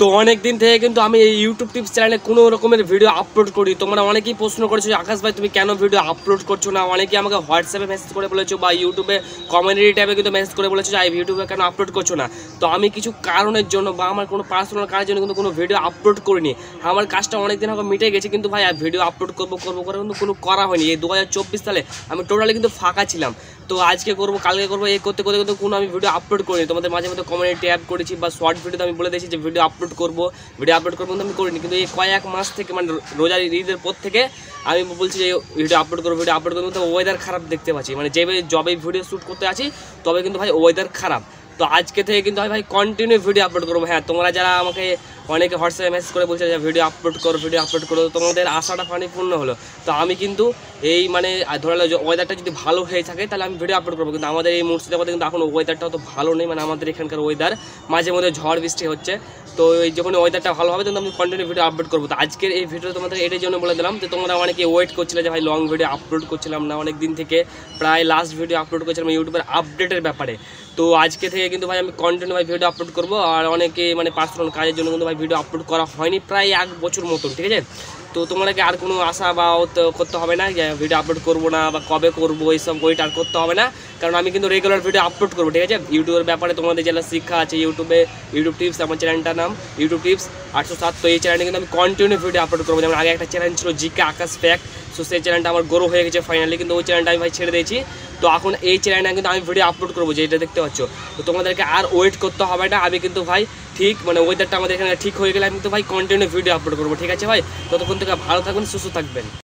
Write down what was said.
তো অনেক দিন থেকে কিন্তু আমি এই ইউটিউব টিপস চ্যানেলে কোনো রকমের ভিডিও আপলোড করি। তোমরা অনেকেই প্রশ্ন করেছো আকাশ ভাই তুমি কেন ভিডিও আপলোড করছো না, অনেকেই আমাকে হোয়াটসঅ্যাপে মেসেজ করে বলেছো বা ইউটিউবে কমেন্টরি ট্যাবে কিন্তু মেসেজ করে বলেছো যে ইউটিউবে কেন আপলোড করছো না। তো আমি কিছু কারণের জন্য বা আমার কোনো পার্সোনাল কাজের জন্য কিন্তু কোনো ভিডিও আপলোড করিনি। আমার কাজটা অনেকদিন আগে মিটে গেছে, কিন্তু ভাই ভিডিও আপলোড করবো করে কিন্তু কোনো করা হয়নি। এই 2024 সালে আমি টোটালি কিন্তু ফাঁকা ছিলাম। তো আজকে করবো কালকে করবো এই করতে করতে কিন্তু কোনো আমি ভিডিও আপলোড করিনি। তোমাদের মাঝে মধ্যে কমেন্ট ট্যাব করেছি বা শর্ট ভিডিওতে আমি বলে দিয়েছি যে ভিডিও আপলোড করবো কিন্তু আমি করিনি। কিন্তু এই কয়েক মাস থেকে মানে রোজার ঈদের পর থেকে আমি বলছি যে ভিডিও আপলোড করবো কিন্তু ওয়েদার খারাপ দেখতে পাচ্ছি। মানে যেভাবে জবে ভিডিও শ্যুট করতে আছি তবে কিন্তু ভাই ওয়েদার খারাপ। তো আজকে থেকে কিন্তু ভাই কন্টিনিউ ভিডিও আপলোড করবো। হ্যাঁ, তোমরা যারা আমাকে অনেকে হোয়াটসঅ্যাপে মেসেজ করে বলছে যে ভিডিও আপলোড করো, তোমাদের আশাটা পূর্ণ হলো। তো আমি কিন্তু এই মানে ধরে নাও ওয়েদারটা যদি ভালো হয়ে থাকে তাহলে আমি ভিডিও আপলোড করবো। কিন্তু আমাদের এই মুর্শিদাবাদে কিন্তু এখন ওয়েদারটা অত ভালো নেই। মানে আমাদের এখানকার ওয়েদার মাঝে মধ্যে ঝড় বৃষ্টি হচ্ছে। তো এই যখন ওয়েদারটা ভালো হবে কিন্তু আমি কন্টিনিউ ভিডিও আপলোড করবো। তো আজকের এই ভিডিও তোমাদের এটার জন্য বলে দিলাম যে তোমরা অনেকে ওয়েট করছিলে যে ভাই লং ভিডিও আপলোড করছিলাম না অনেক দিন থেকে, প্রায় লাস্ট ভিডিও আপলোড করছিলাম ইউটিউবের আপডেটের ব্যাপারে। তো আজকে থেকে কিন্তু ভাই আমি কন্টিনিউ ভিডিও আপলোড করবো। আর অনেকে মানে পার্সোনাল কাজের জন্য কিন্তু ভাই ভিডিও আপলোড করা হয়নি প্রায় 1 বছর মতন, ঠিক আছে। তো তোমাদেরকে আর কোনো আশা বা করতে হবে না যে ভিডিও আপলোড করবো না বা কবে করবো এইসব ওয়েট আর করতে হবে না, কারণ আমি কিন্তু রেগুলার ভিডিও আপলোড করবো, ঠিক আছে। ইউটিউবের ব্যাপারে তোমাদের যেটা শিক্ষা আছে ইউটিউব টিপস, আমার চ্যানেলটার নাম ইউটিউব টিপস 807। তো এই চ্যানেলে কিন্তু আমি কন্টিনিউ ভিডিও আপলোড করবো। যেমন আগে একটা চ্যানেল ছিল জিকে আকাশ ফ্যাক্ট, তো সেই চ্যানেলটা আমার গ্রো হয়ে গেছে ফাইনালি, কিন্তু ওই চ্যানেলটা আমি ভাই ছেড়ে দিয়েছি। তো এখন এই চ্যানেলটা কিন্তু আমি ভিডিও আপলোড করবো যেটা দেখতে পাচ্ছ। তো তোমাদেরকে আর ওয়েট করতে হবে না, আমি কিন্তু ভাই ঠিক মানে ওয়েদারটা আমাদের এখানে ঠিক হয়ে গেলে আমি কিন্তু ভাই কন্টিনিউ ভিডিও আপলোড করবো, ঠিক আছে ভাই। ততক্ষণ থেকে ভালো থাকবেন, সুস্থ থাকবেন।